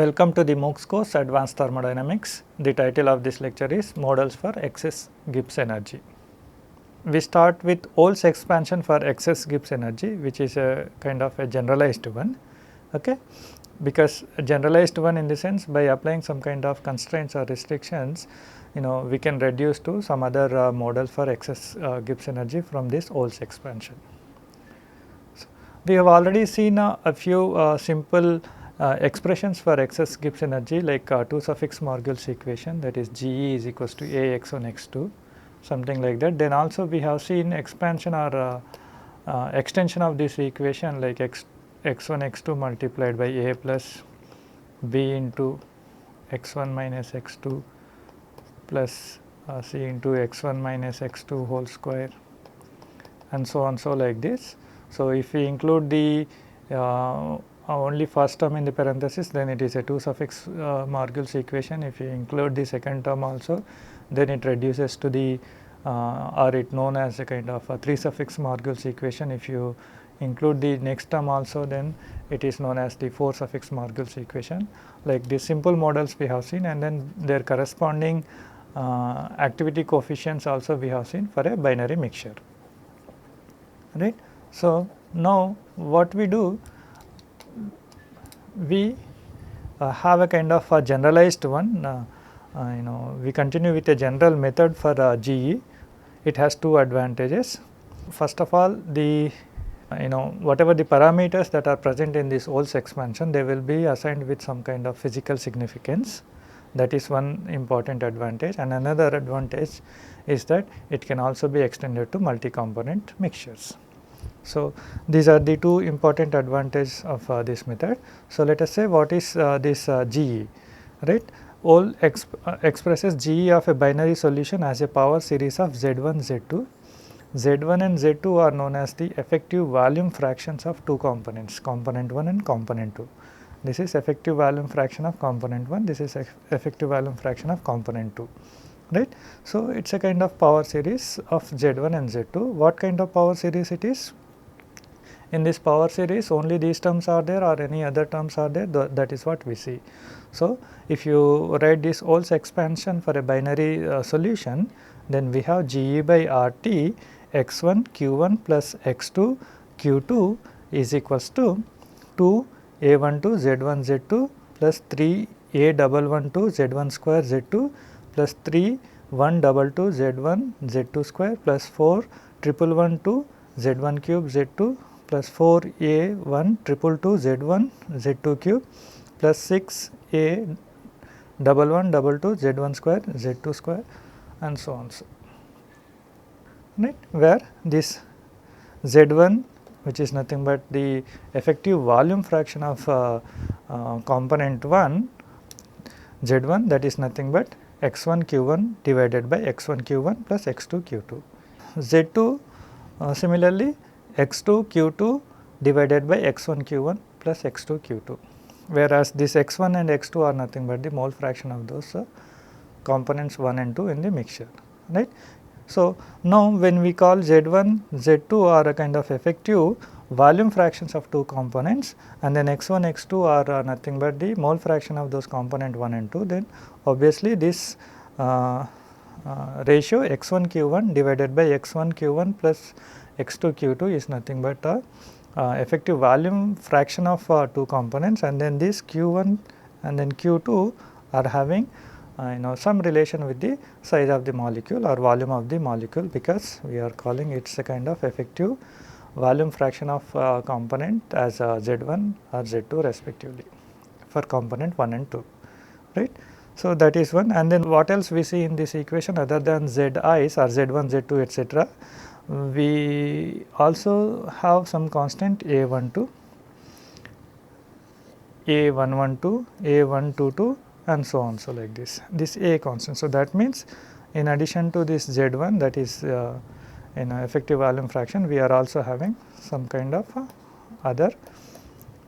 Welcome to the MOOCs course Advanced Thermodynamics. The title of this lecture is Models for Excess Gibbs Energy. We start with Ol's expansion for excess Gibbs energy, which is a kind of a generalized one, okay? Because a generalized one in the sense by applying some kind of constraints or restrictions, we can reduce to some other models for excess Gibbs energy from this Ol's expansion. So, we have already seen a few simple expressions for excess Gibbs energy like 2 suffix Morgul's equation, that is GE is equals to A x1 x2, something like that. Then also we have seen expansion or extension of this equation like x1 x2 multiplied by A plus B into x1 minus x2 plus C into x1 minus x2 whole square and so on, so like this. So, if we include the only first term in the parenthesis, then it is a 2 suffix Morgul's equation. If you include the second term also, then it reduces to the or it known as a kind of a 3 suffix Morgul's equation. If you include the next term also, then it is known as the 4 suffix Morgul's equation. Like these simple models we have seen, and then their corresponding activity coefficients also we have seen for a binary mixture, right. So, now what we do, we have a kind of a generalized one, we continue with a general method for GE. It has two advantages. First of all, the whatever the parameters that are present in this Ol's expansion, they will be assigned with some kind of physical significance. That is one important advantage, and another advantage is that it can also be extended to multi-component mixtures. So, these are the two important advantages of this method. So, let us say what is this GE, right. Ol expresses GE of a binary solution as a power series of Z1, Z2. Z1 and Z2 are known as the effective volume fractions of two components, component 1 and component 2. This is effective volume fraction of component 1, this is effective volume fraction of component 2, right. So, it is a kind of power series of Z1 and Z2. What kind of power series it is? In this power series only these terms are there or any other terms are there, that is what we see. So, if you write this Ol's expansion for a binary solution, then we have GE by RT x1 q1 plus x2 q2 is equals to 2 A12 Z1 Z2 plus 3 A11 Z1 square Z2 plus 3 122 Z1 Z2 square plus 4 111 Z1 cube Z2 plus 4 A1 222 Z1 Z2 cube plus 6 A11 Z1 square Z2 square and so on, right, where this Z1, which is nothing but the effective volume fraction of component 1 Z1, that is nothing but x1 q1 divided by x1 q1 plus x2 q2. Z2 similarly x2 q2 divided by x1 q1 plus x2 q2, whereas this x1 and x2 are nothing but the mole fraction of those components 1 and 2 in the mixture, right. So, now when we call Z1, Z2 are a kind of effective volume fractions of two components, and then x1, x2 are nothing but the mole fraction of those component 1 and 2, then obviously this ratio x1 q1 divided by x1 q1 plus x2 q2 is nothing but effective volume fraction of two components, and then this q1 and then q2 are having some relation with the size of the molecule or volume of the molecule, because we are calling it a kind of effective volume fraction of component as Z1 or Z2 respectively for component 1 and 2, right. So, that is one, and then what else we see in this equation other than Zi's or Z1, Z2 etc. We also have some constant A12, A112, A122 and so on, so like this A constant. So, that means in addition to this Z1, that is effective volume fraction, we are also having some kind of other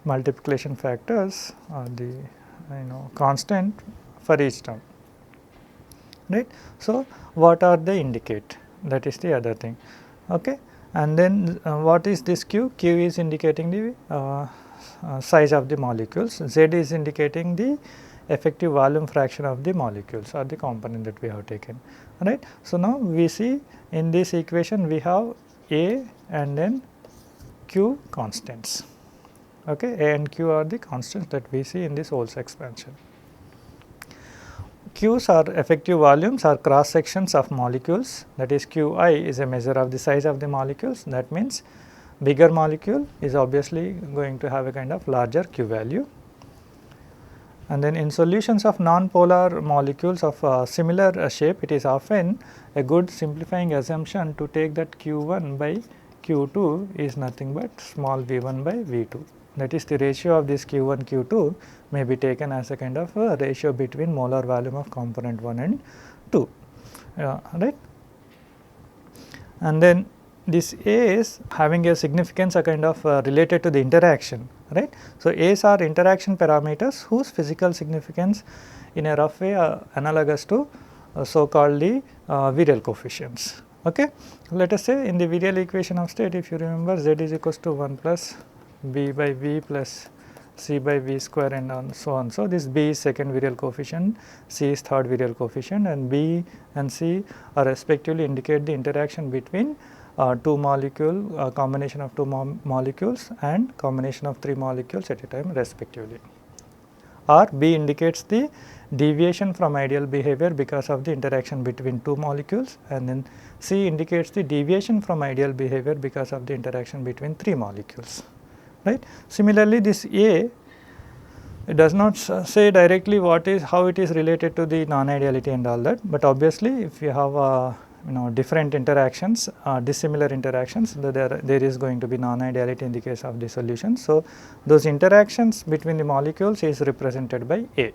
multiplication factors or the constant for each term, right. So, what are they indicate, that is the other thing, okay. And then what is this Q? Q is indicating the size of the molecules, Z is indicating the effective volume fraction of the molecules or the component that we have taken, right. So, now we see in this equation we have A and then Q constants, okay. A and Q are the constants that we see in this Ol's expansion. Q's are effective volumes or cross sections of molecules, that is Qi is a measure of the size of the molecules. That means, bigger molecule is obviously going to have a kind of larger Q value. And then in solutions of non-polar molecules of similar shape, it is often a good simplifying assumption to take that Q1 by Q2 is nothing but small v1 by v2. That is, the ratio of this Q1 Q2 may be taken as a kind of a ratio between molar volume of component 1 and 2, right. And then this A is having a significance a kind of related to the interaction, right. So, A's are interaction parameters whose physical significance in a rough way analogous to so called the virial coefficients, okay. Let us say in the virial equation of state, if you remember, Z is equals to 1 plus B by V plus C by V square and so on. So, this B is second virial coefficient, C is third virial coefficient, and B and C are respectively indicate the interaction between two molecule combination of two molecules and combination of three molecules at a time respectively. Or B indicates the deviation from ideal behavior because of the interaction between two molecules, and then C indicates the deviation from ideal behavior because of the interaction between three molecules, right. Similarly, this A, it does not say directly what is, how it is related to the non-ideality and all that, but obviously if you have different interactions, dissimilar interactions, there is going to be non-ideality in the case of the solution. So, those interactions between the molecules is represented by A,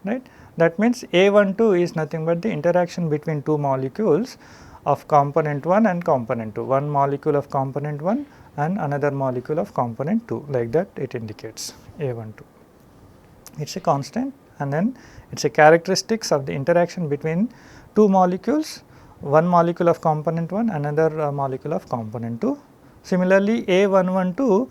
right. That means A12 is nothing but the interaction between two molecules of component 1 and component 2, one molecule of component 1 and another molecule of component 2, like that it indicates A12. It is a constant, and then it is a characteristics of the interaction between two molecules, one molecule of component 1, another molecule of component 2. Similarly, A112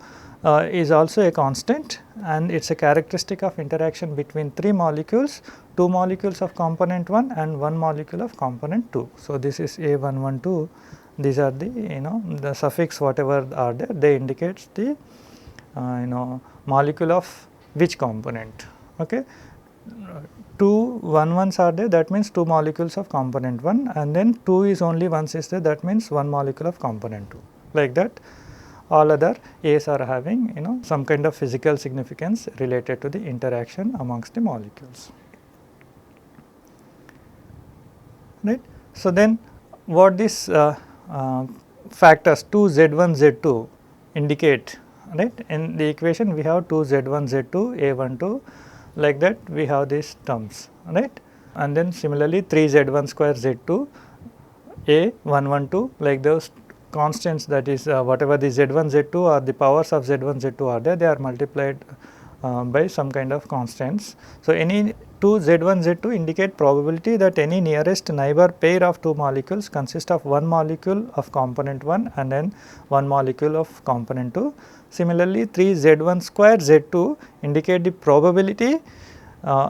is also a constant, and it is a characteristic of interaction between three molecules, two molecules of component 1 and one molecule of component 2. So, this is A112, these are the the suffix whatever are there, they indicates the molecule of which component, okay. Two 1s are there, that means two molecules of component 1, and then 2 is only once is there, that means one molecule of component 2, like that. All other A's are having some kind of physical significance related to the interaction amongst the molecules, right. So, then what these factors 2 Z1 Z2 indicate, right. In the equation we have 2 Z1 Z2 A12, like that we have these terms, right. And then similarly 3 Z1 square Z2 A112, like those constants, that is whatever the Z1 Z2 or the powers of Z1 Z2 are there, they are multiplied by some kind of constants. So, any 2 Z1 Z2 indicate probability that any nearest neighbor pair of two molecules consist of one molecule of component 1 and then one molecule of component 2. Similarly, 3 Z1 square Z2 indicate the probability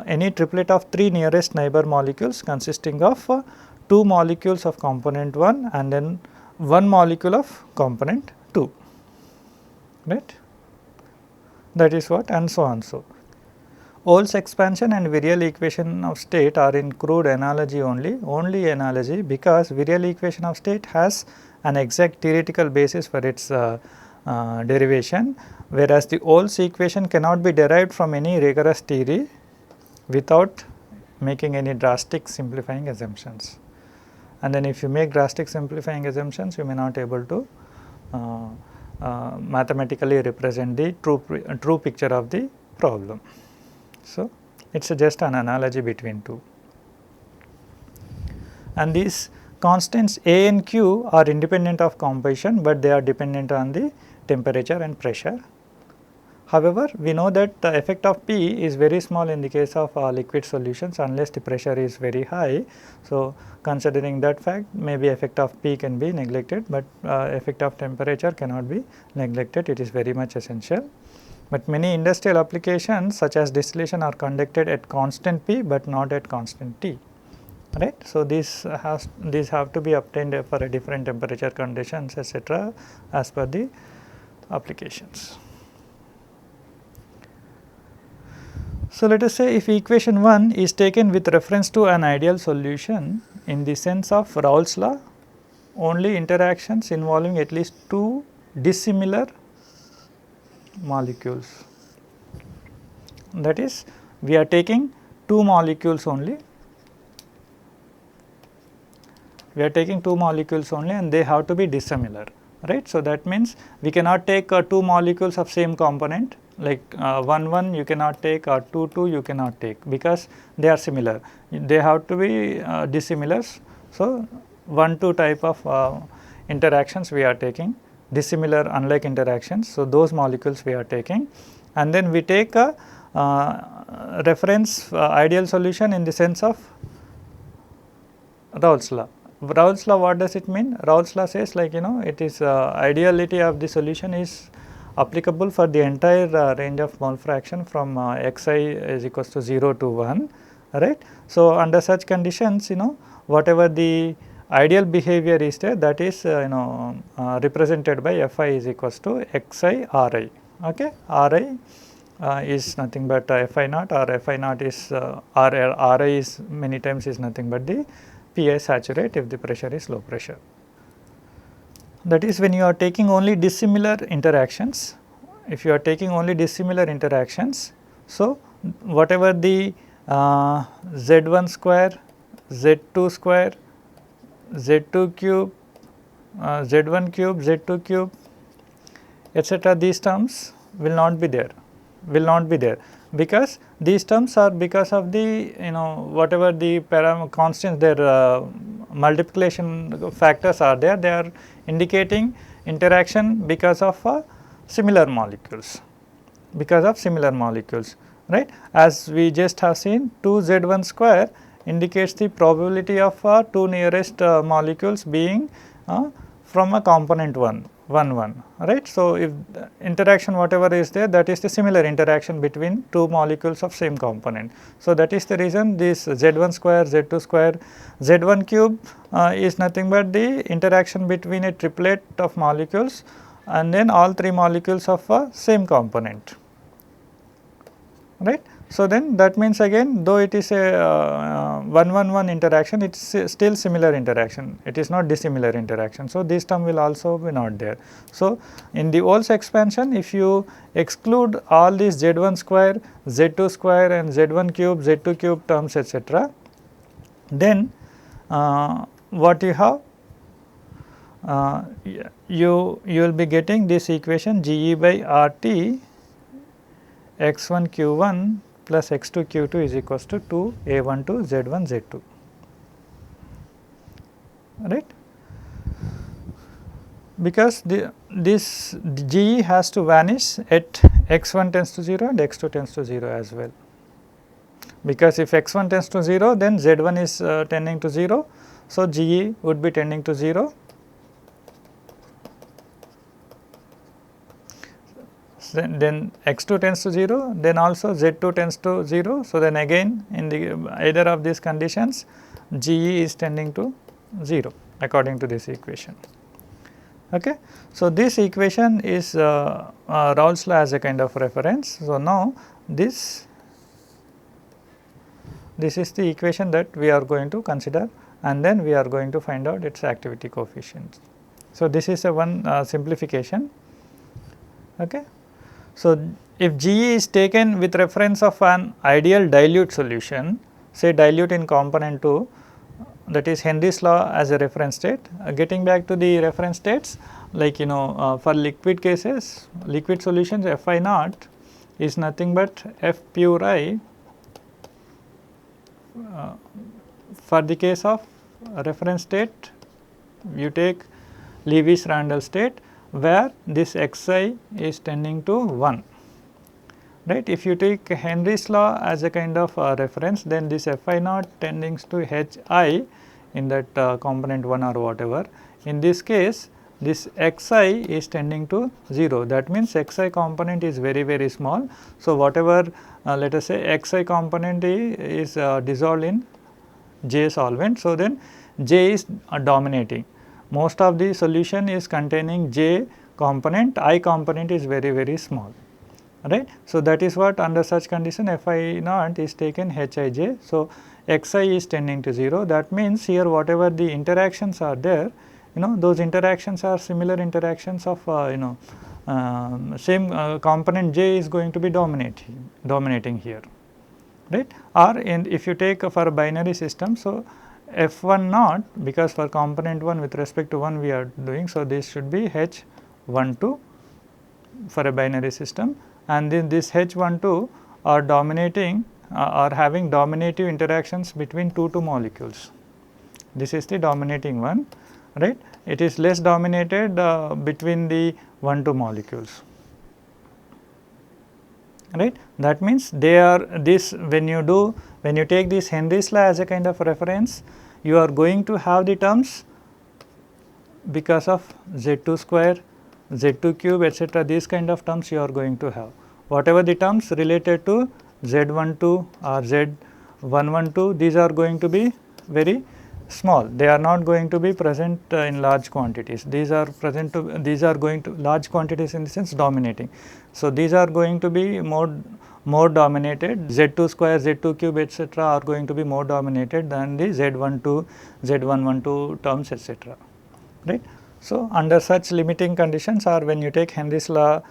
any triplet of three nearest neighbor molecules consisting of two molecules of component 1 and then one molecule of component 2, right. That is what, and so on. So, Ol's expansion and virial equation of state are in crude analogy only analogy, because virial equation of state has an exact theoretical basis for its derivation, whereas the Ol's equation cannot be derived from any rigorous theory without making any drastic simplifying assumptions. And then if you make drastic simplifying assumptions, you may not able to mathematically represent the true picture of the problem. So, it is just an analogy between two. And these constants A and Q are independent of composition, but they are dependent on the temperature and pressure. However, we know that the effect of P is very small in the case of liquid solutions unless the pressure is very high. So, considering that fact, maybe effect of P can be neglected, but effect of temperature cannot be neglected, it is very much essential. but many industrial applications such as distillation are conducted at constant P, but not at constant T, right. So, these have to be obtained for a different temperature conditions, etc., as per the applications. So, let us say if equation 1 is taken with reference to an ideal solution in the sense of Raoult's law, only interactions involving at least two dissimilar molecules. That is, we are taking two molecules only, and they have to be dissimilar, right. So, that means we cannot take two molecules of same component, like 1 you cannot take, or 2 you cannot take, because they are similar, they have to be dissimilars. So, 1-2 type of interactions we are taking, dissimilar unlike interactions. So, those molecules we are taking, and then we take a reference ideal solution in the sense of Raoult's law. Raoult's law, what does it mean? Raoult's law says, like, it is ideality of the solution is applicable for the entire range of mole fraction from xi is equals to 0 to 1, right. So, under such conditions, whatever the ideal behavior is there, that is represented by Fi is equals to xi Ri, okay. Ri is nothing but Fi naught, or Fi naught is Ri is many times is nothing but the Pi saturate if the pressure is low pressure. That is, when you are taking only dissimilar interactions, if you are taking only dissimilar interactions, so whatever the Z1 square, Z2 square, Z2 cube, Z1 cube, Z2 cube, etc., these terms will not be there, because these terms are because of the whatever the constants, their multiplication factors are there, they are indicating interaction because of similar molecules, right. As we just have seen, 2Z1 square indicates the probability of two nearest molecules being from a component 1, right. So, if interaction whatever is there, that is the similar interaction between two molecules of same component. So, that is the reason this Z1 square, Z2 square, Z1 cube is nothing but the interaction between a triplet of molecules and then all three molecules of a same component, right. So, then that means again, though it is a 1-1-1 interaction, it is still similar interaction, it is not dissimilar interaction. So, this term will also be not there. So, in the Wolf's expansion, if you exclude all these Z1 square, Z2 square and Z1 cube, Z2 cube terms, etc., then what you have, you will be getting this equation GE by RT x1 q1 plus x2 q2 is equals to 2 a1 to z1 z2, right. Because this GE has to vanish at x1 tends to 0 and x2 tends to 0 as well, because if x1 tends to 0, then z1 is tending to 0. So, GE would be tending to 0. Then x2 tends to 0, then also z2 tends to 0. So, then again in the either of these conditions, GE is tending to 0 according to this equation, okay. So, this equation is Raoult's law as a kind of reference. So, now this is the equation that we are going to consider, and then we are going to find out its activity coefficient. So, this is a one simplification, okay. So, if GE is taken with reference of an ideal dilute solution, say dilute in component 2, that is Henry's law as a reference state. Getting back to the reference states, like for liquid cases, liquid solutions Fi naught is nothing but F pure I for the case of reference state, you take Lewis Randall state where this xi is tending to 1, right. If you take Henry's law as a kind of reference, then this Fi naught tending to Hi in that component 1 or whatever. In this case, this xi is tending to 0, that means xi component is very small. So, whatever let us say xi component is dissolved in J solvent. So, then J is dominating, most of the solution is containing J component, I component is very small, right. So, that is what under such condition Fi naught is taken Hij. So, Xi is tending to 0, that means here whatever the interactions are there, those interactions are similar interactions of same component J is going to be dominating here, right. Or if you take for a binary system, so F1 naught, because for component 1 with respect to 1 we are doing, so this should be H12 for a binary system, and then this H12 are dominating are having dominative interactions between two molecules. This is the dominating one, right. It is less dominated between the 1-2 molecules, right. That means they are this, when you take this Henry's law as a kind of reference, you are going to have the terms because of Z2 square, Z2 cube, etc. These kind of terms you are going to have. Whatever the terms related to Z12 or Z112, these are going to be very small. They are not going to be present in large quantities. These are going to large quantities in the sense dominating. So, these are going to be more dominated. Z2 square, Z2 cube, etc. are going to be more dominated than the Z12, Z112 terms, etc. Right. So, under such limiting conditions, or when you take Henry's law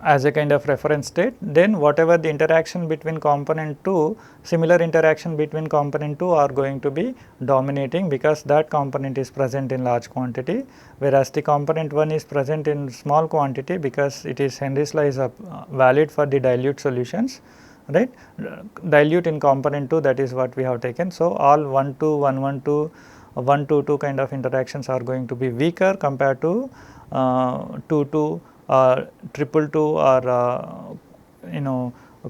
as a kind of reference state, then whatever the interaction between component 2, similar interaction between component 2 are going to be dominating, because that component is present in large quantity, whereas the component 1 is present in small quantity, because it is Henry's law is valid for the dilute solutions, right. Dilute in component 2, that is what we have taken. So, all 1 2 1 1 2 1 2 2 kind of interactions are going to be weaker compared to 2 2 triple 2 or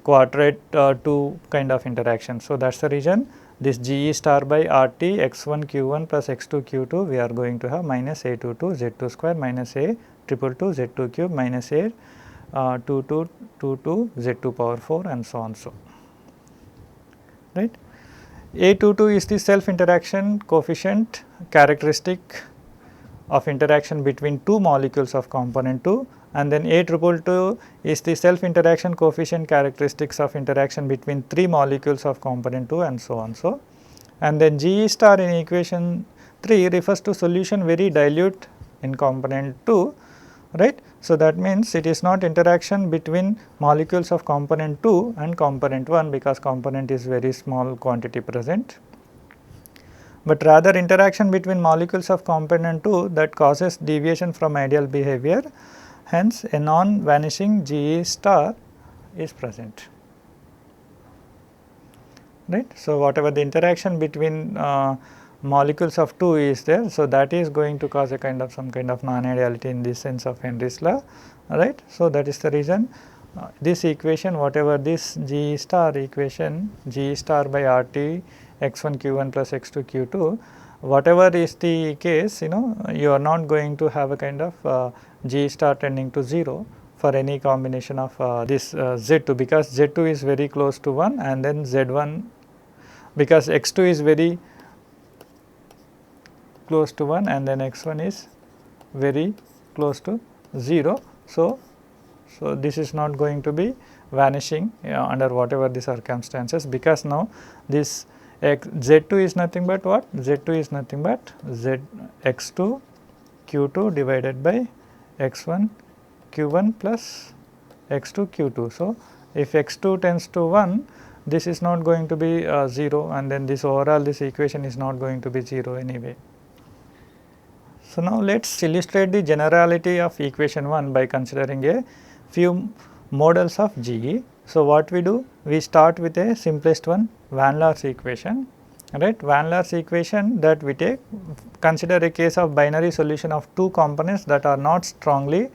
quadrate 2 kind of interaction. So, that is the reason this GE star by RT x1 q1 plus x2 q2 we are going to have minus A22 Z2 square minus A triple 2 Z2 cube minus A 2 2 2 2 Z2 power 4 and so on, so right. A22 is the self interaction coefficient characteristic of interaction between two molecules of component 2, and then A222 is the self interaction coefficient characteristics of interaction between 3 molecules of component 2 and so on. So, and then GE star in equation 3 refers to solution very dilute in component 2, right. So, that means it is not interaction between molecules of component 2 and component 1, because component is very small quantity present, but rather interaction between molecules of component 2 that causes deviation from ideal behavior. Hence, a non-vanishing GE star is present, right. So, whatever the interaction between molecules of 2 is there, so that is going to cause a kind of some kind of non-ideality in the sense of Henry's law, right. So, that is the reason this equation, whatever this GE star equation, GE star by RT x1 q1 plus x2 q2, whatever is the case, you are not going to have a kind of G star tending to 0 for any combination of this Z2, because Z2 is very close to 1, and then Z1, because x2 is very close to 1 and then x1 is very close to 0. So, this is not going to be vanishing under whatever the circumstances, because now this Z2 is nothing but what? Z2 is nothing but x2 q2 divided by x1 q1 plus x2 q2. So, if x2 tends to 1, this is not going to be 0, and then this overall this equation is not going to be 0 anyway. So, now let us illustrate the generality of equation 1 by considering a few models of GE. So, what we do? We start with a simplest one, Van Laar's equation, right. Van Laar's equation that we take, consider a case of binary solution of two components that are not strongly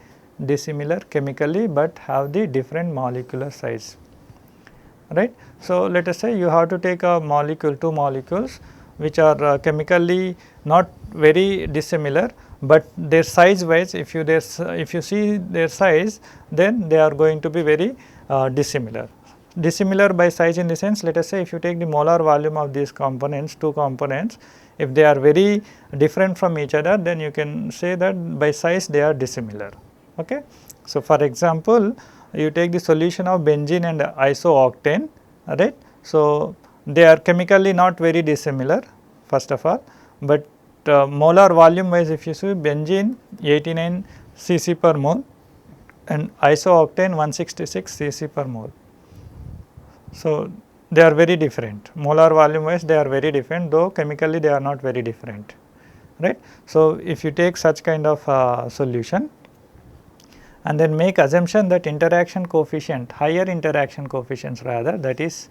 dissimilar chemically, but have the different molecular size, right. So, let us say you have to take a molecule, two molecules which are chemically not very dissimilar, but their size wise, if you see their size, then they are going to be very dissimilar. Dissimilar by size in the sense, let us say if you take the molar volume of these components, two components, if they are very different from each other, then you can say that by size they are dissimilar. Okay. So, for example, you take the solution of benzene and isooctane, right. So, they are chemically not very dissimilar first of all, but molar volume wise, if you see benzene 89 cc per mole and isooctane 166 cc per mole. So, they are very different, molar volume wise they are very different, though chemically they are not very different, right. So, if you take such kind of solution and then make assumption that interaction coefficient, higher interaction coefficients rather, that is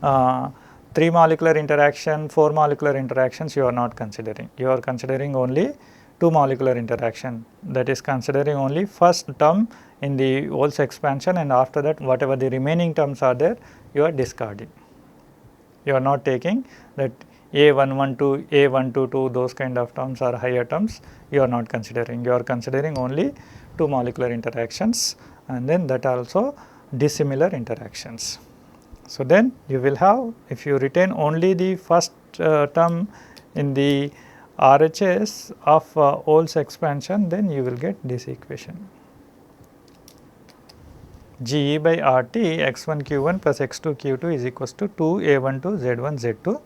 3 molecular interaction, 4 molecular interactions you are not considering, you are considering only 2 molecular interaction, that is considering only first term in the Wolf's expansion, and after that whatever the remaining terms are there you are discarding. You are not taking that A112, A122, those kind of terms are higher terms, you are not considering, you are considering only 2 molecular interactions and then that also dissimilar interactions. So, then you will have, if you retain only the first term in the RHS of Wolf's expansion, then you will get this equation. GE by RT x1 q1 plus x2 q2 is equals to 2 A12 Z1 Z2.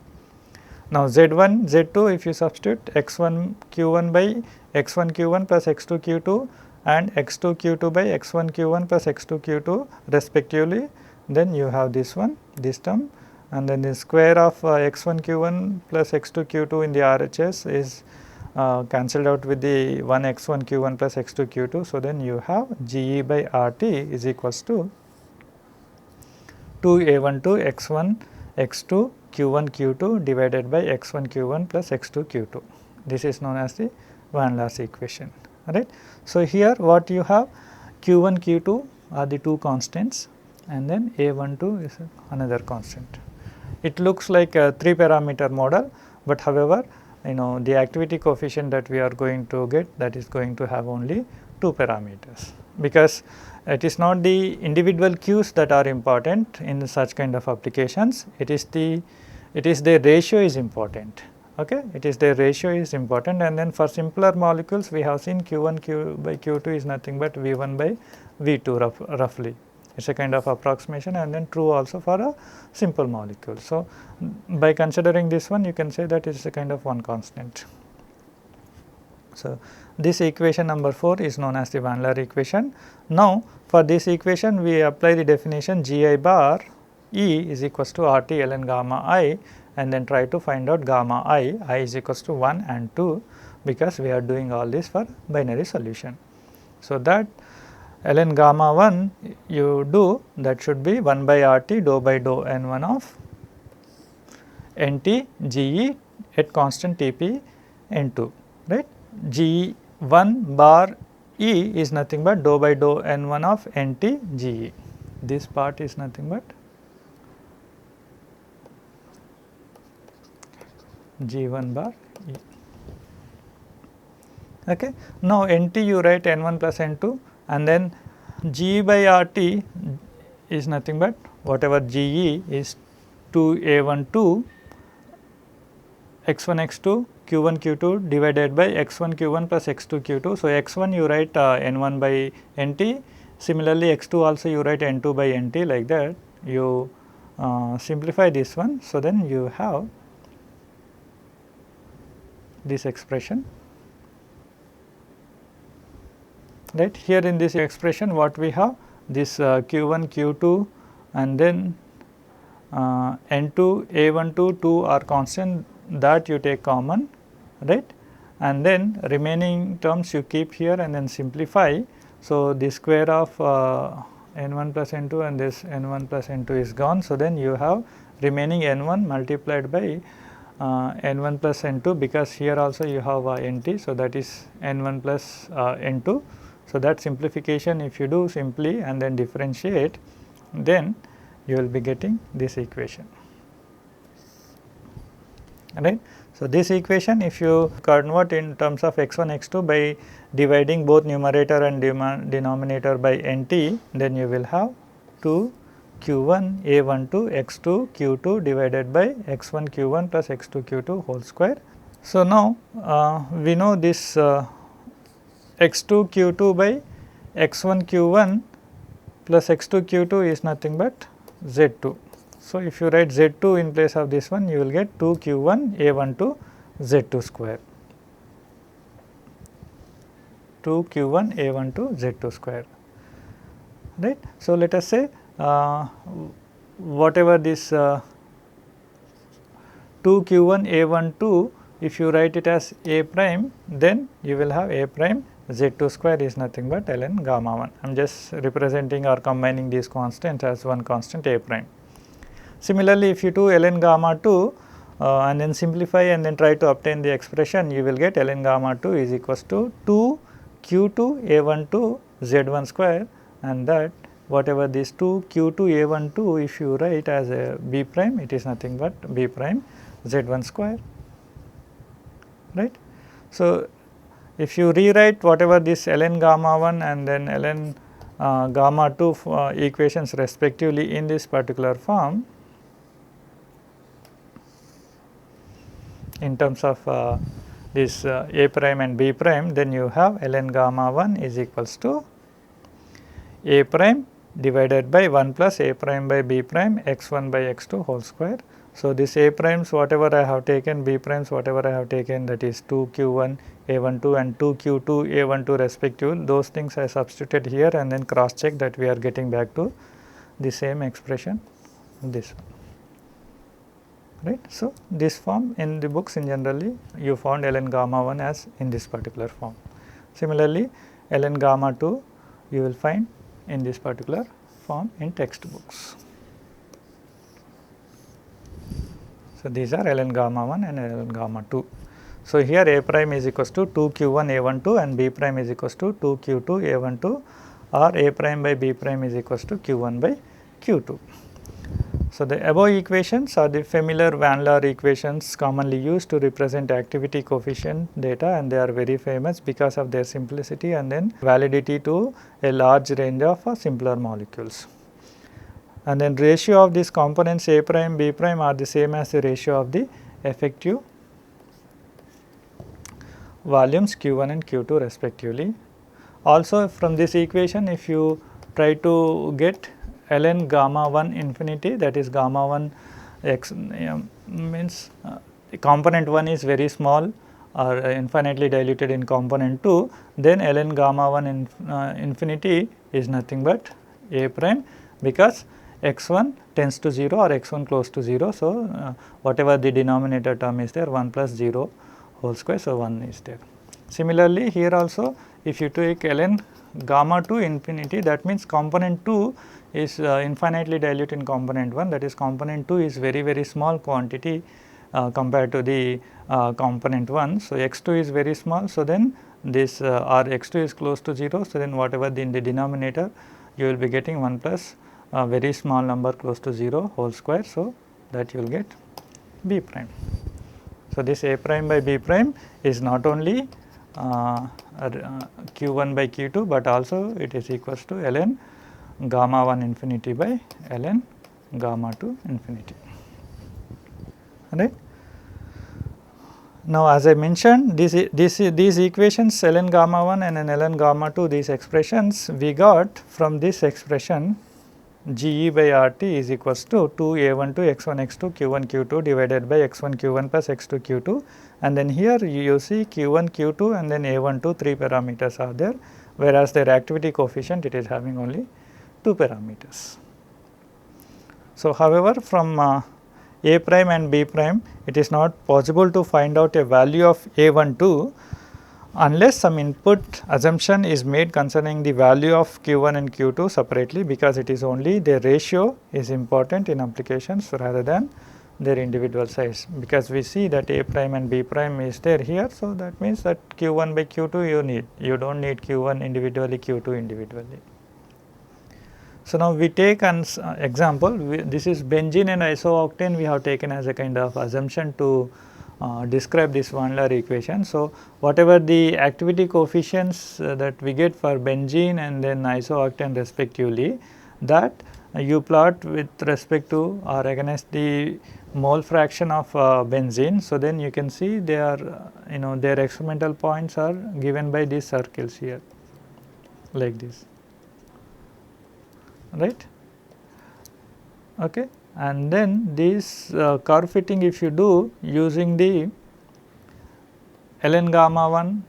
Now, Z1 Z2 if you substitute x1 q1 by x1 q1 plus x2 q2 and x2 q2 by x1 q1 plus x2 q2 respectively, then you have this one, this term, and then the square of x1 q1 plus x2 q2 in the RHS is cancelled out with the 1 x1 q1 plus x2 q2. So, then you have GE by RT is equals to 2 A12 x1 x2 q1 q2 divided by x1 q1 plus x2 q2. This is known as the Van Laar's equation, right. So, here what you have, q1 q2 are the two constants and then A12 is another constant. It looks like a 3 parameter model, but however, the activity coefficient that we are going to get, that is going to have only 2 parameters, because it is not the individual Qs that are important in such kind of applications, it is the ratio is important. Okay, it is the ratio is important, and then for simpler molecules we have seen q1 q by q2 is nothing but v1 by v2 roughly. It is a kind of approximation, and then true also for a simple molecule. So, by considering this one, you can say that it is a kind of one constant. So, this equation number 4 is known as the Van Laar equation. Now, for this equation we apply the definition Gi bar E is equals to RT ln gamma I, and then try to find out gamma I is equals to 1 and 2, because we are doing all this for binary solution. So, that ln gamma 1 you do, that should be 1 by RT dou by dou n1 of NT GE at constant Tp n2, right. G1 bar E is nothing but dou by dou n1 of NT GE. This part is nothing but G1 bar E. Okay. Now, NT you write n1 plus n2, and then G by RT is nothing but whatever GE is 2 A12 x1 x2 q1 q2 divided by x1 q1 plus x2 q2. So, x1 you write n1 by nt, similarly x2 also you write n2 by nt, like that you simplify this one. So, then you have this expression, right. Here in this expression what we have, this q1 q2 and then n2 a12 2 are constant, that you take common, right, and then remaining terms you keep here and then simplify. So, the square of n1 plus n2 and this n1 plus n2 is gone. So, then you have remaining n1 multiplied by n1 plus n2, because here also you have nt. So, that is n1 plus n2. So, that simplification if you do simply and then differentiate, then you will be getting this equation. right. So, this equation if you convert in terms of x1 x2 by dividing both numerator and denominator by nt, then you will have 2 q1 a12 x2 q2 divided by x1 q1 plus x2 q2 whole square. So, now we know this x2 q2 by x1 q1 plus x2 q2 is nothing but z2. So, if you write z2 in place of this one, you will get 2 q1 a12 z2 square, 2 q1 a12 z2 square, right. So, let us say whatever this 2 q1 a12, if you write it as a prime, then you will have a prime z2 square is nothing but ln gamma 1. I am just representing or combining these constants as one constant a prime. Similarly, if you do ln gamma 2 and then simplify and then try to obtain the expression, you will get ln gamma 2 is equals to 2 q2 a12 z1 square, and that whatever this 2 q2 a12, if you write as a b prime, it is nothing but b prime z1 square, right. So, if you rewrite whatever this ln gamma 1 and then ln gamma 2 equations respectively in this particular form, in terms of this a prime and b prime, then you have ln gamma 1 is equals to a prime divided by 1 plus a prime by b prime x1 by x2 whole square. So, this a primes whatever I have taken, b primes whatever I have taken, that is 2 q1 a12 and 2 q2 a12 respective, those things I substituted here and then cross check that we are getting back to the same expression, this one, right. So, this form in the books in generally you found ln gamma 1 as in this particular form. Similarly, ln gamma 2 you will find in this particular form in textbooks. So, these are ln gamma 1 and ln gamma 2. So, here a prime is equals to 2 q1 a12 and b prime is equals to 2 q2 a12, or a prime by b prime is equals to q1 by q2. So, the above equations are the familiar Van Laar equations commonly used to represent activity coefficient data, and they are very famous because of their simplicity and then validity to a large range of simpler molecules. And then ratio of these components a prime b prime are the same as the ratio of the effective volumes q1 and q2 respectively. Also, from this equation if you try to get ln gamma 1 infinity, that is gamma 1 x means the component 1 is very small or infinitely diluted in component 2, then ln gamma 1 infinity is nothing but a prime, because x1 tends to 0 or x1 close to 0. So, whatever the denominator term is there, 1 plus 0 whole square, so 1 is there. Similarly, here also if you take ln gamma 2 infinity, that means component 2 is infinitely dilute in component 1, that is component 2 is very small quantity compared to the component 1. So, x2 is very small. So, then this or x2 is close to 0. So, then whatever in the denominator you will be getting 1 plus a very small number close to 0 whole square. So, that you will get b prime. So, this a prime by b prime is not only q1 by q2, but also it is equals to ln gamma 1 infinity by ln gamma 2 infinity, right. Now, as I mentioned, these equations ln gamma 1 and ln gamma 2, these expressions we got from this expression Ge by RT is equals to 2 a12 x1 x2 q1 q2 divided by x1 q1 plus x2 q2, and then here you see q1 q2 and then a12 3 parameters are there, whereas their activity coefficient it is having only 2 parameters. So, however, from a prime and b prime it is not possible to find out a value of a12 unless some input assumption is made concerning the value of q1 and q2 separately, because it is only the ratio is important in applications rather than their individual size, because we see that a prime and b prime is there here. So, that means that q1 by q2 you do not need q1 individually, q2 individually. So, now we take an example, this is benzene and isooctane we have taken as a kind of assumption to describe this van der equation. So, whatever the activity coefficients that we get for benzene and then isooctane respectively, that you plot with respect to or against the mole fraction of benzene. So, then you can see they are their experimental points are given by these circles here like this, right. Okay. And then this curve fitting, if you do using the ln gamma 1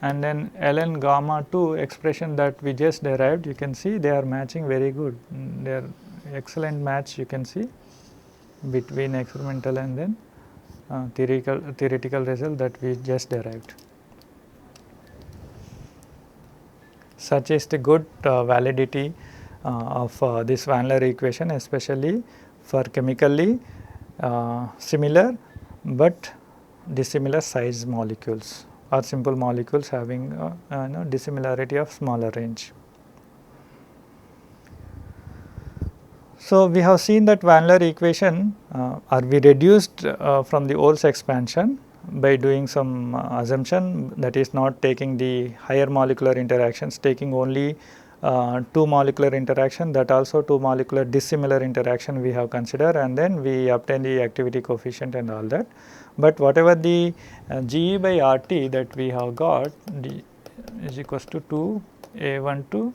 and then ln gamma 2 expression that we just derived, you can see they are matching very good, they are excellent match you can see between experimental and then theoretical result that we just derived. Such is the good validity of this van der equation, especially for chemically similar but dissimilar size molecules or simple molecules having dissimilarity of smaller range. So, we have seen that van der equation or we reduced from the Ohls expansion by doing some assumption, that is not taking the higher molecular interactions, taking only 2 molecular interaction, that also 2 molecular dissimilar interaction we have considered, and then we obtain the activity coefficient and all that. But whatever the GE by RT that we have got is equals to 2 A12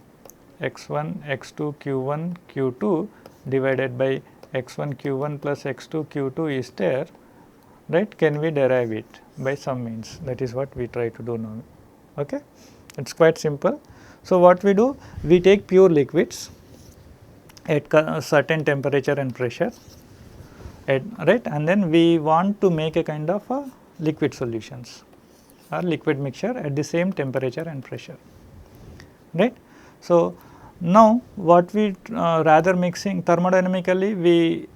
x1 x2 q1 q2 divided by x1 q1 plus x2 q2 is there, right. Can we derive it by some means? That is what we try to do now. Okay. It is quite simple. So, what we do? We take pure liquids at a certain temperature and pressure, right, and then we want to make a kind of a liquid solutions or liquid mixture at the same temperature and pressure, right. So, now what we rather mixing thermodynamically, we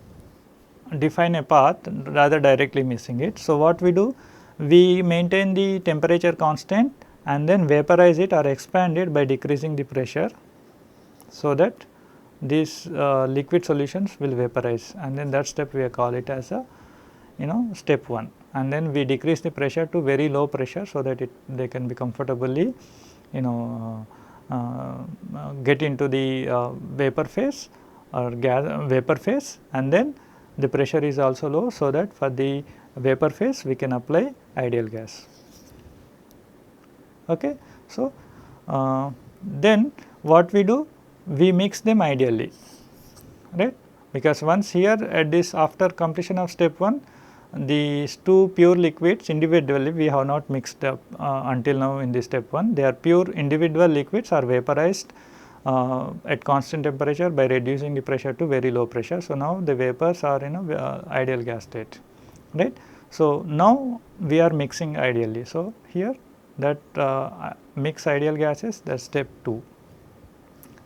define a path rather directly mixing it. So, what we do? We maintain the temperature constant and then vaporize it or expand it by decreasing the pressure, so that these liquid solutions will vaporize, and then that step we call it as a step 1, and then we decrease the pressure to very low pressure, so that they can be comfortably get into the vapor phase or vapor phase, and then the pressure is also low, so that for the vapor phase we can apply ideal gas. Okay. So, then what we do? We mix them ideally, right, because once here at this after completion of step 1, these 2 pure liquids individually we have not mixed up until now in this step 1, they are pure individual liquids are vaporized at constant temperature by reducing the pressure to very low pressure. So, now the vapors are in a ideal gas state, right. So, now we are mixing ideally. So, here that mix ideal gases, that is step 2,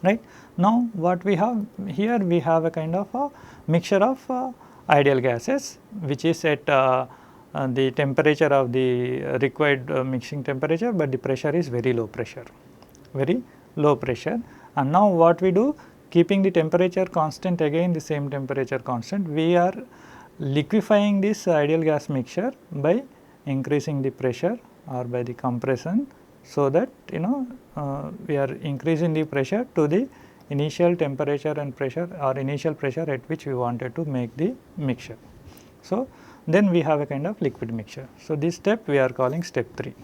right. Now, what we have here, we have a kind of a mixture of ideal gases which is at the temperature of the required mixing temperature, but the pressure is very low pressure, and now what we do? Keeping the temperature constant, again the same temperature constant, we are liquefying this ideal gas mixture by increasing the pressure or by the compression, so that we are increasing the pressure to the initial temperature and pressure or initial pressure at which we wanted to make the mixture. So, then we have a kind of liquid mixture. So, this step we are calling step 3,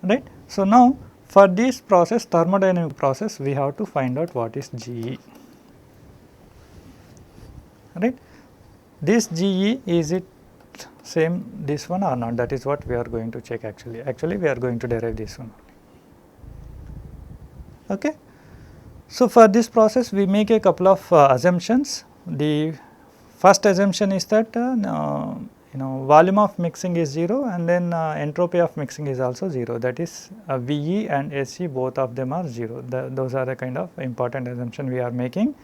right. So, now for this process, thermodynamic process, we have to find out what is GE, right. This GE, is it same this one or not? That is what we are going to check actually. Actually, we are going to derive this one. Okay. So, for this process we make a couple of assumptions. The first assumption is that volume of mixing is 0 and then entropy of mixing is also 0, that is VE and SE both of them are 0. Those are the kind of important assumption we are making,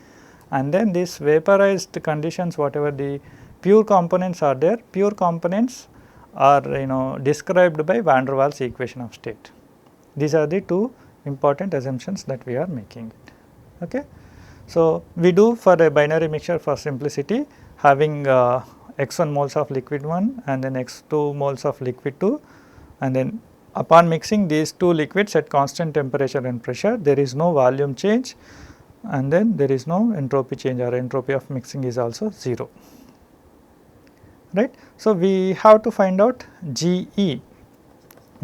and then this vaporized conditions, whatever the pure components are there, pure components are described by van der Waals equation of state. These are the 2 important assumptions that we are making. Okay. So, we do for a binary mixture for simplicity having x1 moles of liquid 1 and then x2 moles of liquid 2, and then upon mixing these two liquids at constant temperature and pressure, there is no volume change, and then there is no entropy change, or entropy of mixing is also 0, right. So, we have to find out GE.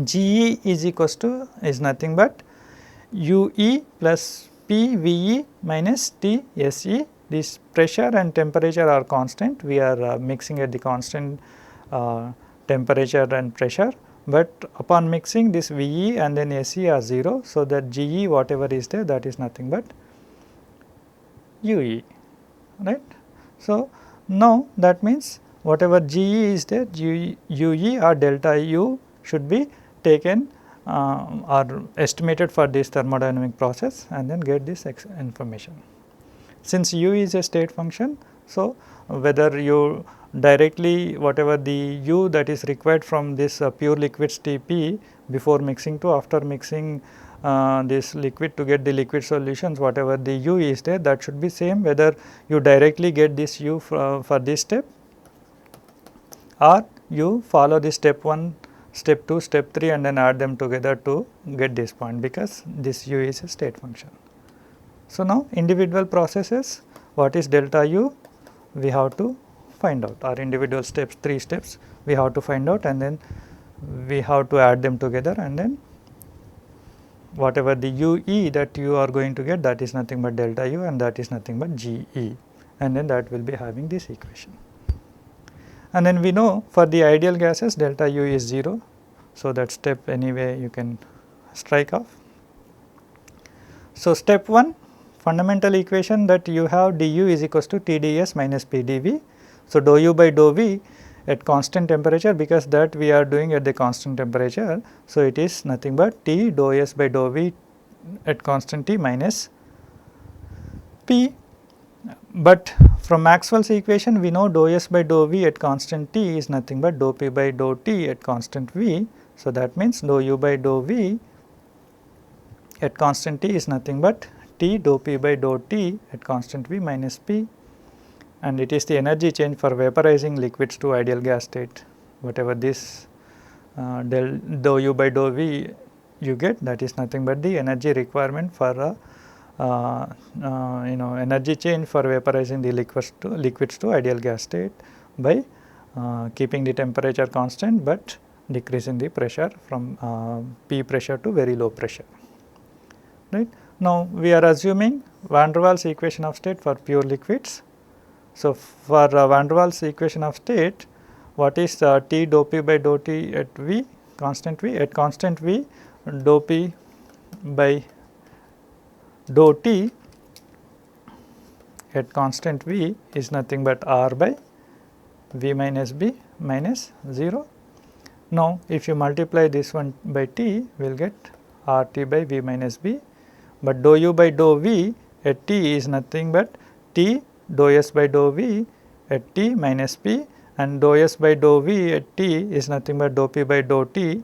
GE is equals to is nothing but UE plus PVE minus TSE. This pressure and temperature are constant, we are mixing at the constant temperature and pressure, but upon mixing this VE and then SE are 0. So, that GE whatever is there, that is nothing but UE, right. So, now that means whatever GE is there, UE or delta U should be taken or estimated for this thermodynamic process, and then get this information. Since U is a state function, so whether you directly whatever the U that is required from this pure liquids Tp before mixing to after mixing this liquid to get the liquid solutions, whatever the U is there, that should be same whether you directly get this U for this step, or you follow the step 1, step 2, step 3 and then add them together to get this point, because this U is a state function. So, now individual processes, what is delta U, we have to find out, or individual steps, 3 steps we have to find out, and then we have to add them together, and then whatever the UE that you are going to get, that is nothing but delta U, and that is nothing but GE, and then that will be having this equation. And then we know for the ideal gases delta U is 0. So, that step anyway you can strike off. So, step 1, fundamental equation that you have du is equals to TdS minus PdV. So, dou U by dou V at constant temperature, because that we are doing at the constant temperature. So, it is nothing but T dou S by dou V at constant T minus P. But from Maxwell's equation we know dou S by dou V at constant T is nothing but dou P by dou T at constant V. So, that means dou U by dou V at constant T is nothing but T dou P by dou T at constant V minus P, and it is the energy change for vaporizing liquids to ideal gas state. Whatever this dou U by dou V you get, that is nothing but the energy requirement for energy change for vaporizing the liquids to ideal gas state by keeping the temperature constant, but decreasing the pressure from P pressure to very low pressure, right. Now, we are assuming van der Waals equation of state for pure liquids. So, for van der Waals equation of state, what is T dou P by dou T at V, constant V? At constant V, dou P by dou T at constant V is nothing but R by V minus B minus 0. Now, if you multiply this one by T, we will get R T by V minus B, but dou U by dou V at T is nothing but T dou S by dou V at T minus P, and dou S by dou V at T is nothing but dou P by dou T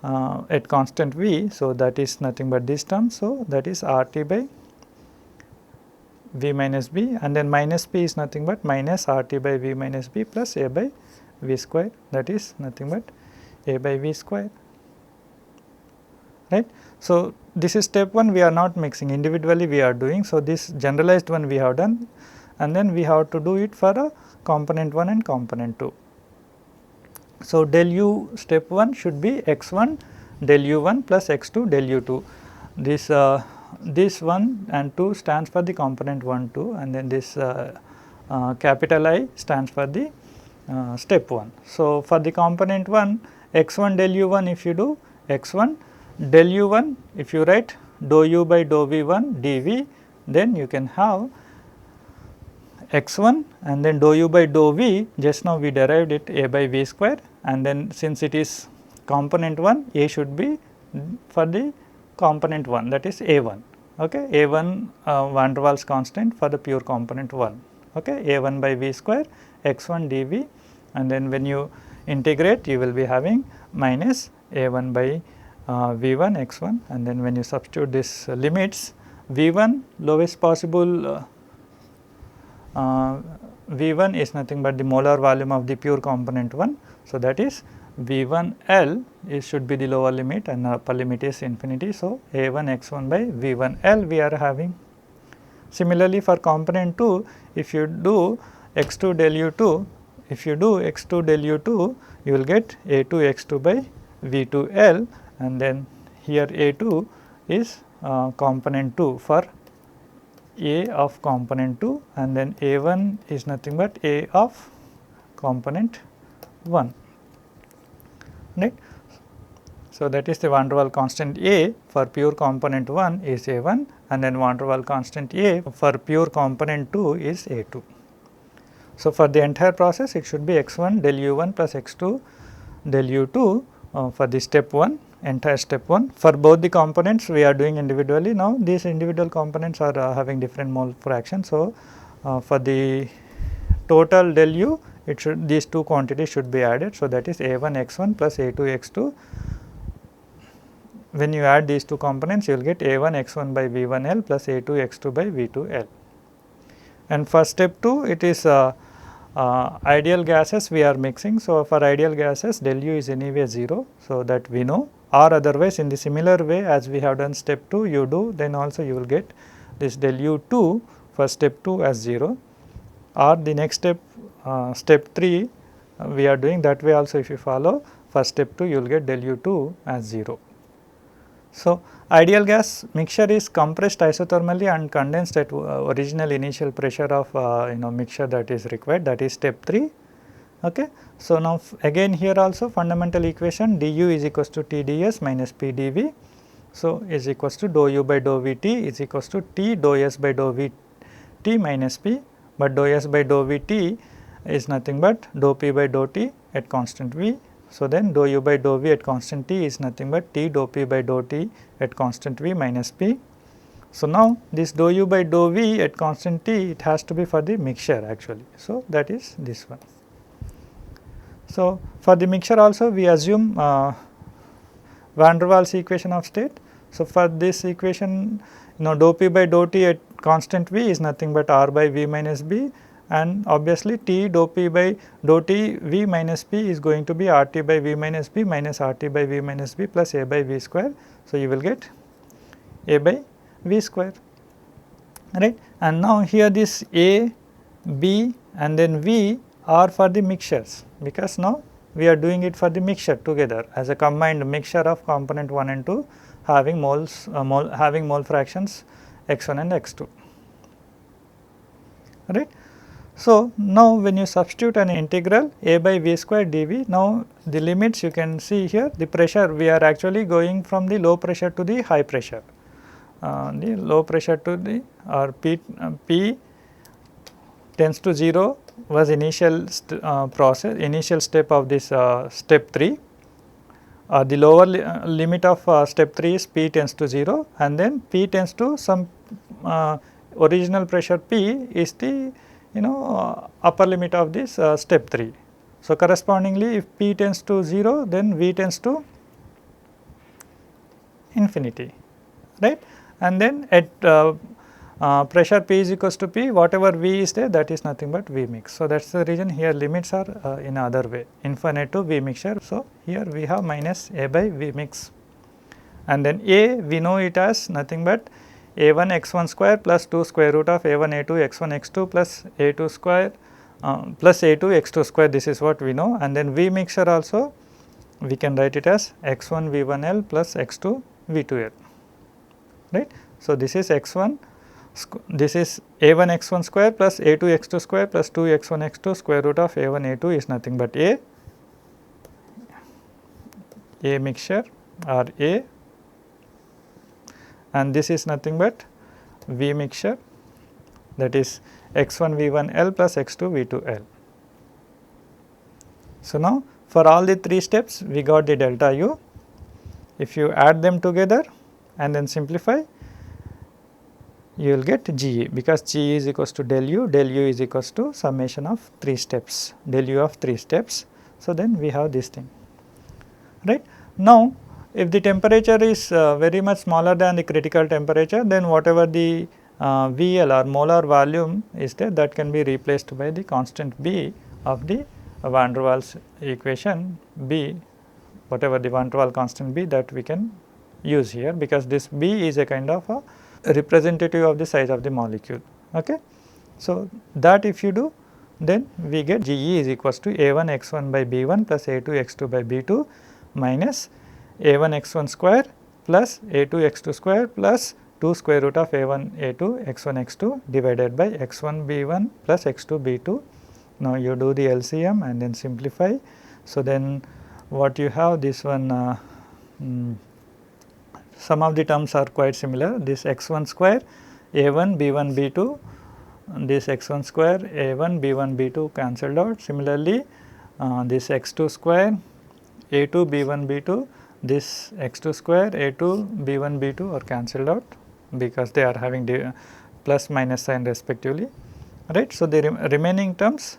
at constant V. So, that is nothing but this term. So, that is R T by V minus B, and then minus P is nothing but minus R T by V minus B plus A by V square, that is nothing but A by V square, right. So, this is step 1, we are not mixing, individually we are doing. So, this generalized one we have done, and then we have to do it for a component 1 and component 2. So, del U step 1 should be x1 del U1 plus x2 del U2. This 1 and 2 stands for the component 1, 2, and then this capital I stands for the step 1. So, for the component 1, x1 del U1 if you do, x1 del U1 if you write dou U by dou V1 dV, then you can have x1 and then dou U by dou V, just now we derived it A by V square, and then since it is component 1, A should be for the component 1, that is A1, okay. A1 van der Waals constant for the pure component 1, okay. A1 by V square x1 dV, and then when you integrate you will be having minus A1 by V1 x1, and then when you substitute this limits, V1 lowest possible V1 is nothing but the molar volume of the pure component 1. So, that is V1L should be the lower limit and upper limit is infinity. So, A1 x1 by V1L we are having. Similarly, for component 2, if you do x2 del u2, if you do x2 del u2, you will get A2 x2 by V2L, and then here A2 is component 2 for A of component 2, and then A1 is nothing but A of component 1, right. So, that is the van der Waals constant A for pure component 1 is A1, and then van der Waals constant A for pure component 2 is A2. So, for the entire process it should be x1 del u1 plus x2 del u2 for the step 1, entire step 1. For both the components we are doing individually. Now, these individual components are having different mole fraction. So, for the total del u, it should, these two quantities should be added. So, that is A1 x1 plus A2 x2. When you add these two components, you will get A1 x1 by V1L plus A2 x2 by V2L. And for step 2, it is ideal gases we are mixing. So, for ideal gases del u is anyway 0. So, that we know, or otherwise in the similar way as we have done step 2 you do, then also you will get this del u2 for step 2 as 0, or the next step step 3 we are doing that way also. If you follow, for step 2 you will get del u2 as 0. So, ideal gas mixture is compressed isothermally and condensed at original initial pressure of mixture that is required, that is step 3. Okay. So, now again here also fundamental equation du is equals to T ds minus P dV. So, is equals to dou u by dou Vt is equals to T dou s by dou Vt minus P, but dou s by dou Vt is nothing but dou P by dou T at constant V. So, then dou u by dou V at constant T is nothing but T dou P by dou T at constant V minus P. So, now this dou u by dou V at constant T, it has to be for the mixture actually. So, that is this one. So, for the mixture also we assume van der Waals equation of state. So, for this equation dou P by dou T at constant V is nothing but R by V minus B, and obviously T dou P by dou T V minus P is going to be R T by V minus B minus R T by V minus B plus A by V square. So, you will get A by V square, right. And now, here this A, B and then V are for the mixtures, because now we are doing it for the mixture together as a combined mixture of component 1 and 2 having moles having mole fractions x1 and x2, right. So, now when you substitute an integral A by V square dV, now the limits you can see here, the pressure we are actually going from the low pressure to the high pressure, the low pressure to the P tends to 0 was initial process, initial step of this step 3. The lower limit of step 3 is P tends to 0, and then P tends to some original pressure P is the upper limit of this step 3. So, correspondingly if P tends to 0, then V tends to infinity, right, and then at pressure P is equals to P, whatever V is there, that is nothing but V mix. So, that is the reason here limits are in other way, infinite to V mixture. So, here we have minus A by V mix, and then A we know it as nothing but A1 x1 square plus 2 square root of A1 A2 x1 x2 plus A2 square plus A2 x2 square, this is what we know, and then V mixture also we can write it as x1 V1L plus x2 V2L, right. So, this is x1, this is A1 x1 square plus A2 x2 square plus 2 x1 x2 square root of A1 A2 is nothing but A mixture or A, and this is nothing but V mixture, that is x1 V1L plus x2 V2L. So, now for all the 3 steps we got the delta U. If you add them together and then simplify, you will get GE, because GE is equals to del U is equals to summation of 3 steps, del U of 3 steps. So, then we have this thing, right. Now, if the temperature is very much smaller than the critical temperature, then whatever the VL or molar volume is there, that can be replaced by the constant B of the van der Waals equation B, whatever the van der Waals constant B, that we can use here, because this B is a kind of a representative of the size of the molecule. Okay. So, that if you do, then we get GE is equals to A1 x1 by B1 plus A2 x2 by B2 minus A1 x1 square plus A2 x2 square plus 2 square root of A1 A2 x1 x2 divided by x1 B1 plus x2 B2. Now, you do the LCM and then simplify. So, then what you have, this one some of the terms are quite similar, this x1 square A1 B1 B2, this x1 square A1 B1 B2 cancelled out. Similarly, this x2 square A2 B1 B2, this x2 square A2 B1 B2 are cancelled out, because they are having the plus minus sign respectively, right. So, the remaining terms,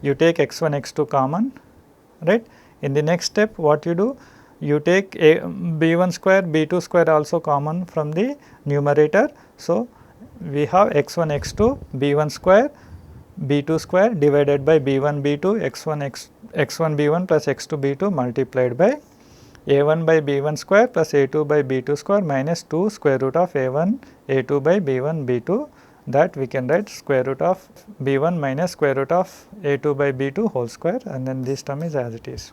you take x1 x2 common, right. In the next step, what you do, you take a B1 square B2 square also common from the numerator. So, we have x1 x2 B1 square B2 square divided by B1 B2 x1 B1 plus x2 B2 multiplied by A1 by B1 square plus A2 by B2 square minus 2 square root of A1 A2 by B1 B2, that we can write square root of B1 minus square root of A2 by B2 whole square, and then this term is as it is.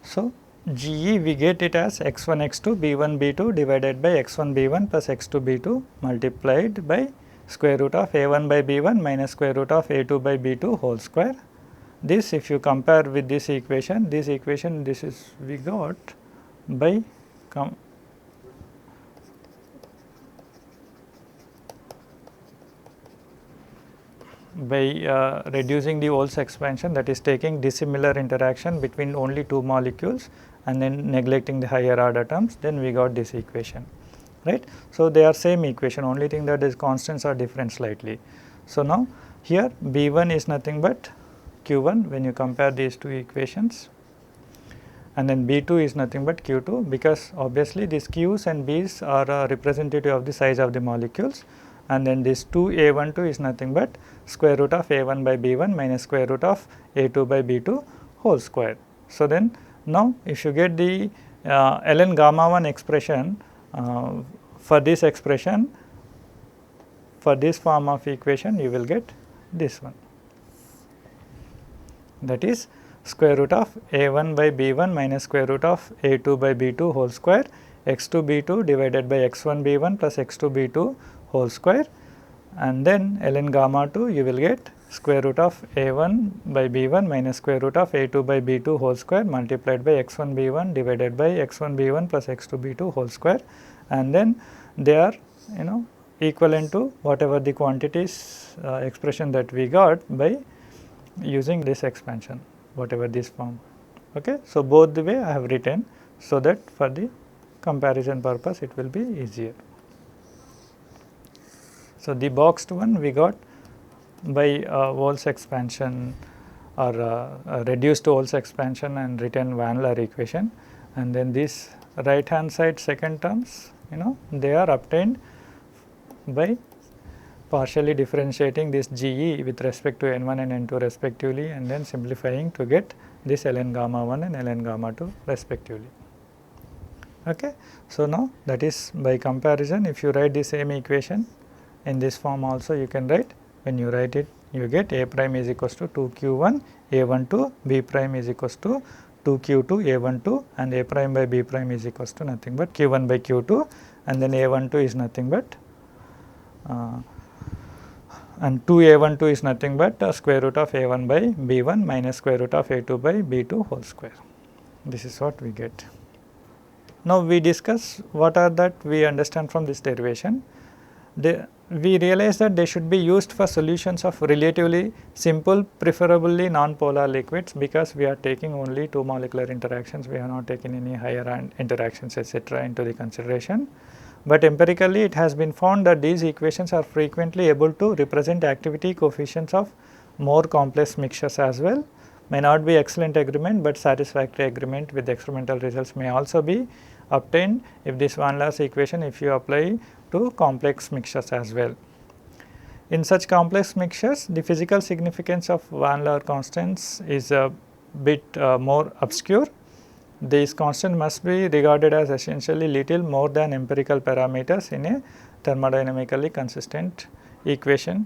So, GE we get it as x1 x2 B1 B2 divided by x1 B1 plus x2 B2 multiplied by square root of A1 by B1 minus square root of A2 by B2 whole square. This if you compare with this equation this is we got by reducing the Wolf's expansion, that is taking dissimilar interaction between only two molecules and then neglecting the higher order terms, then we got this equation, right. So, they are same equation, only thing that is constants are different slightly. So, now here B1 is nothing but Q1 when you compare these two equations, and then B2 is nothing but Q2, because obviously these Q's and B's are representative of the size of the molecules, and then this 2A12 is nothing but square root of A1 by B1 minus square root of A2 by B2 whole square. So, then now if you get the ln gamma 1 expression for this expression, for this form of equation you will get this one, that is square root of A1 by B1 minus square root of A2 by B2 whole square x2 B2 divided by x1 B1 plus x2 B2 whole square, and then ln gamma 2 you will get square root of A1 by B1 minus square root of A2 by B2 whole square multiplied by x1 B1 divided by x1 B1 plus x2 B2 whole square, and then they are equivalent to whatever the quantities expression that we got by using this expansion, whatever this form. Okay. So, both the way I have written, so that for the comparison purpose it will be easier. So, the boxed one we got by Wolf's expansion or reduced Wolf's expansion and written van der Waals equation, and then this right hand side second terms they are obtained by partially differentiating this GE with respect to N1 and N2 respectively, and then simplifying to get this ln gamma 1 and ln gamma 2 respectively. Okay. So, now that is by comparison, if you write the same equation in this form also you can write, when you write it you get A prime is equals to 2q1 A12, B prime is equals to 2q2 A12, and A prime by B prime is equals to nothing but q1 by q2, and then A12 is nothing but and 2A12 is nothing but square root of A1 by B1 minus square root of A2 by B2 whole square. This is what we get. Now, we discuss what are that we understand from this derivation. We realize that they should be used for solutions of relatively simple, preferably non-polar liquids, because we are taking only two molecular interactions, we have not taken any higher interactions etc. into the consideration. But empirically it has been found that these equations are frequently able to represent activity coefficients of more complex mixtures as well. May not be excellent agreement, but satisfactory agreement with experimental results may also be obtained if this van der Waals equation, if you apply to complex mixtures as well. In such complex mixtures, the physical significance of van Laar constants is a bit more obscure. These constants must be regarded as essentially little more than empirical parameters in a thermodynamically consistent equation.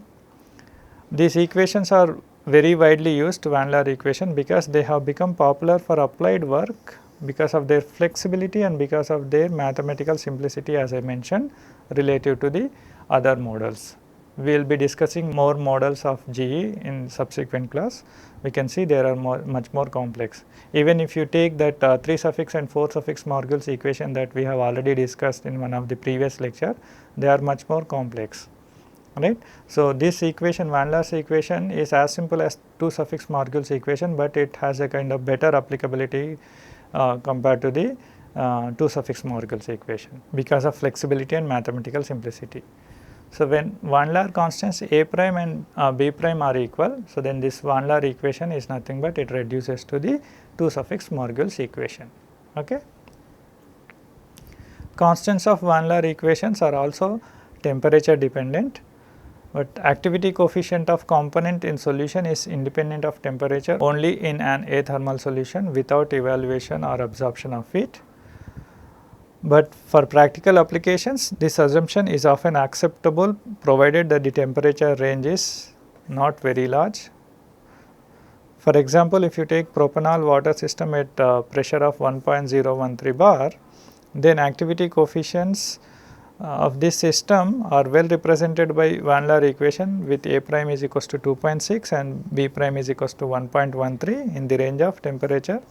These equations are very widely used, van Laar equation, because they have become popular for applied work because of their flexibility and because of their mathematical simplicity, as I mentioned, relative to the other models. We will be discussing more models of GE in subsequent class. We can see they are much more complex. Even if you take that 3 suffix and 4 suffix Morgul's equation that we have already discussed in one of the previous lecture, they are much more complex, right. So, this equation, van Laar's equation, is as simple as 2 suffix Morgul's equation, but it has a kind of better applicability compared to the 2 suffix Morgul's equation because of flexibility and mathematical simplicity. So, when van Laar constants A prime and B prime are equal, so then this van Laar equation is nothing but it reduces to the 2 suffix Morgul's equation. Okay. Constants of van Laar equations are also temperature dependent, but activity coefficient of component in solution is independent of temperature only in an athermal solution without evaluation or absorption of heat. But for practical applications, this assumption is often acceptable provided that the temperature range is not very large. For example, if you take propanol water system at pressure of 1.013 bar, then activity coefficients of this system are well represented by van Laar equation with A prime is equals to 2.6 and B prime is equals to 1.13 in the range of temperature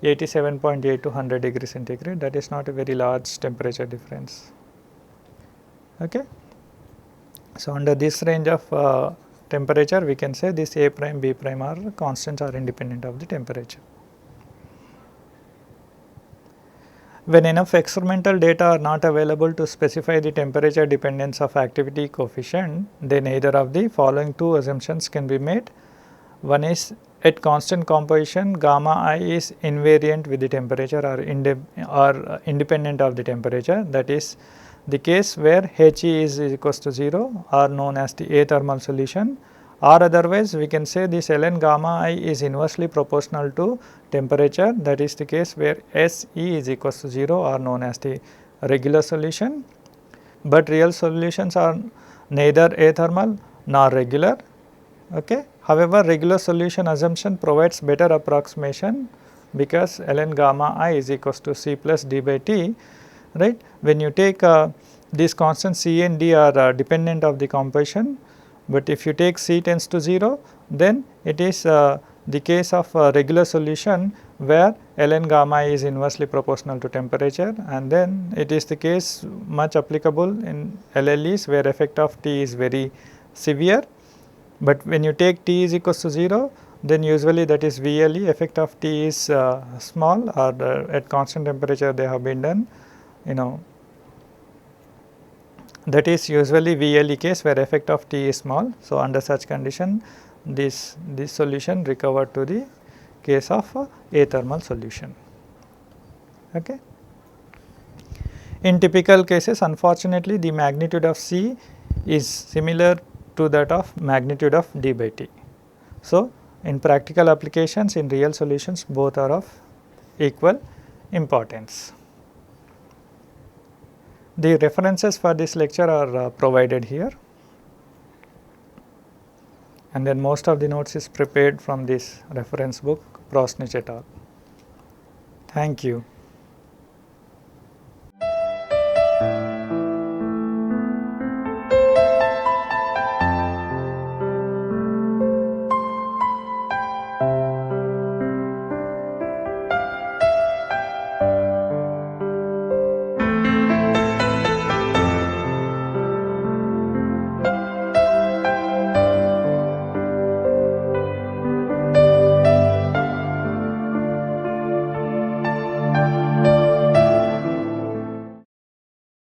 87.8 to 100 degree centigrade. That is not a very large temperature difference. Okay. So, under this range of temperature, we can say this A prime, B prime are constants are independent of the temperature. When enough experimental data are not available to specify the temperature dependence of activity coefficient, then either of the following two assumptions can be made. One is at constant composition, gamma I is invariant with the temperature or independent of the temperature. That is the case where He is equals to 0 or known as the athermal solution, or otherwise we can say this ln gamma I is inversely proportional to temperature. That is the case where Se is equals to 0 or known as the regular solution, but real solutions are neither athermal nor regular. Okay. However, regular solution assumption provides better approximation because ln gamma I is equals to C plus d by t, right. When you take these constants C and d are dependent of the composition, but if you take C tends to 0, then it is the case of regular solution where ln gamma I is inversely proportional to temperature, and then it is the case much applicable in LLEs where effect of T is very severe. But when you take T is equals to 0, then usually that is VLE, effect of T is small, or at constant temperature they have been done, that is usually VLE case where effect of T is small. So, under such condition this solution recovered to the case of athermal solution. Okay. In typical cases, unfortunately the magnitude of C is similar to that of magnitude of d by t. So, in practical applications, in real solutions, both are of equal importance. The references for this lecture are provided here, and then most of the notes is prepared from this reference book, Prosnich et al. Thank you.